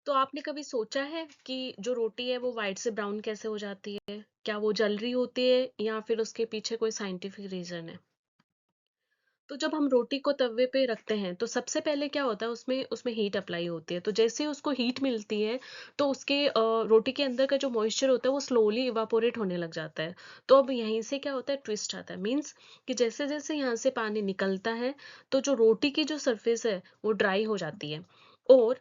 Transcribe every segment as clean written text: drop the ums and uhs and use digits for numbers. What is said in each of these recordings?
तो आपने कभी सोचा है कि जो रोटी है वो व्हाइट से ब्राउन कैसे हो जाती है? क्या वो जल रही होती है या फिर उसके पीछे कोई साइंटिफिक रीज़न है? तो जब हम रोटी को तवे पे रखते हैं तो सबसे पहले क्या होता है उसमें उसमें हीट अप्लाई होती है। तो जैसे ही उसको हीट मिलती है तो उसके रोटी के अंदर का जो मॉइस्चर होता है वो स्लोली इवापोरेट होने लग जाता है। तो अब यहीं से क्या होता है ट्विस्ट आता है मीन्स कि जैसे-जैसे यहाँ से पानी निकलता है तो जो रोटी की जो सरफेस है वो ड्राई हो जाती है। और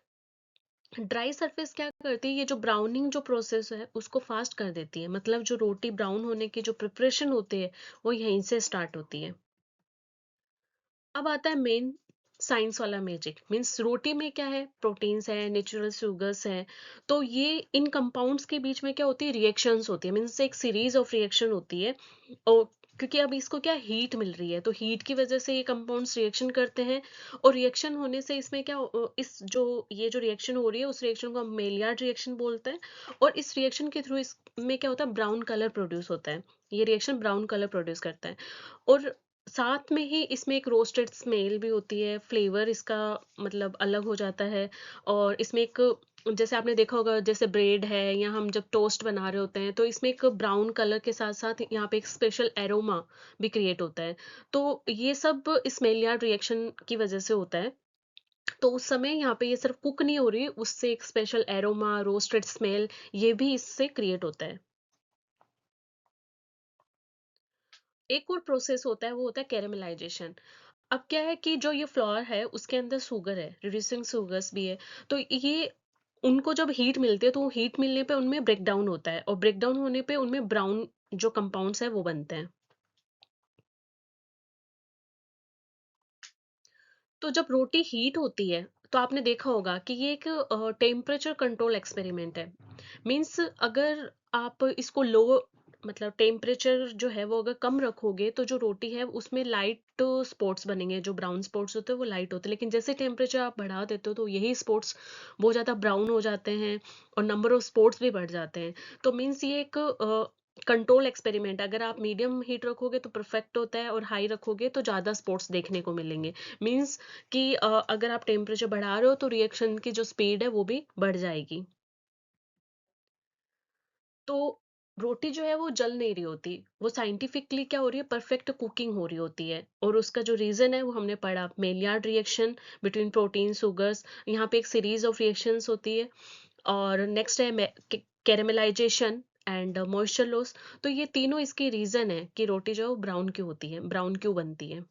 ड्राई सरफेस क्या करती है ये जो ब्राउनिंग जो प्रोसेस है उसको फास्ट कर देती है। मतलब जो रोटी ब्राउन होने की जो प्रिपरेशन होती है वो यहीं से स्टार्ट होती है। अब आता है मेन साइंस वाला मैजिक मीन्स रोटी में क्या है प्रोटीन्स है नेचुरल शुगर्स है। तो ये इन कंपाउंड्स के बीच में क्या होती है रिएक्शंस होती है मीन्स एक सीरीज ऑफ रिएक्शन होती है। और क्योंकि अब इसको क्या हीट मिल रही है तो हीट की वजह से ये कंपाउंड्स रिएक्शन करते हैं। और रिएक्शन होने से इसमें क्या इस जो ये जो रिएक्शन हो रही है उस रिएक्शन को हम मेलियार्ड रिएक्शन बोलते हैं। और इस रिएक्शन के थ्रू इसमें क्या होता है ब्राउन कलर प्रोड्यूस होता है। ये रिएक्शन ब्राउन कलर प्रोड्यूस करता है। और साथ में ही इसमें एक रोस्टेड स्मेल भी होती है, फ्लेवर इसका मतलब अलग हो जाता है। और इसमें एक जैसे आपने देखा होगा जैसे ब्रेड है या हम जब टोस्ट बना रहे होते हैं तो इसमें एक ब्राउन कलर के साथ-साथ यहाँ पे एक स्पेशल एरोमा भी क्रिएट होता है। तो ये सब इस मेलियार्ड रिएक्शन की वजह से होता है। तो उस समय यहाँ पे ये सिर्फ कुक नहीं हो रही, उससे एक स्पेशल एरोमा, रोस्टेड स्मेल ये भी इससे क्रिएट होता है। एक और प्रोसेस होता है वो होता है कैरेमलाइजेशन। अब क्या है कि जो ये फ्लोर है उसके अंदर शुगर है, रिड्यूसिंग शुगर्स भी है। तो ये उनको जब हीट मिलती है तो हीट मिलने पे उनमें ब्रेक डाउन होता है और ब्रेक डाउन होने पे उनमें ब्राउन जो कंपाउंड्स है वो बनते हैं। तो जब रोटी हीट होती है तो आपने देखा होगा कि ये एक टेम्परेचर कंट्रोल एक्सपेरिमेंट है। मीन्स अगर आप इसको लो मतलब टेम्परेचर जो है वो अगर कम रखोगे तो जो रोटी है उसमें लाइट स्पॉट्स बनेंगे। जो ब्राउन स्पॉट्स होते हैं वो लाइट होते हैं लेकिन जैसे टेम्परेचर आप बढ़ा देते हो तो यही स्पॉट्स बहुत ज़्यादा ब्राउन हो जाते हैं और नंबर ऑफ स्पॉट्स भी बढ़ जाते हैं। तो मीन्स ये एक कंट्रोल एक्सपेरिमेंट। अगर आप मीडियम हीट रखोगे तो परफेक्ट होता है और हाई रखोगे तो ज़्यादा स्पॉट्स देखने को मिलेंगे। मीन्स कि अगर आप टेम्परेचर बढ़ा रहे हो तो रिएक्शन की जो स्पीड है वो भी बढ़ जाएगी। तो रोटी जो है वो जल नहीं रही होती, वो साइंटिफिकली क्या हो रही है परफेक्ट कुकिंग हो रही होती है। और उसका जो रीजन है वो हमने पढ़ा मेलियार्ड रिएक्शन बिटवीन प्रोटीन शुगर्स। यहाँ पे एक सीरीज ऑफ रिएक्शंस होती है। और नेक्स्ट है कैरेमलाइजेशन एंड मॉइस्चर लॉस। तो ये तीनों इसके रीजन है कि रोटी जो है वो ब्राउन क्यों होती है, ब्राउन क्यों बनती है।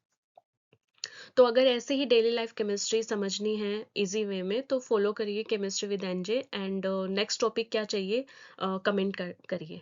तो अगर ऐसे ही डेली लाइफ केमिस्ट्री समझनी है इजी वे में तो फॉलो करिए chemistry with NJ. And next topic क्या चाहिए कमेंट करिए।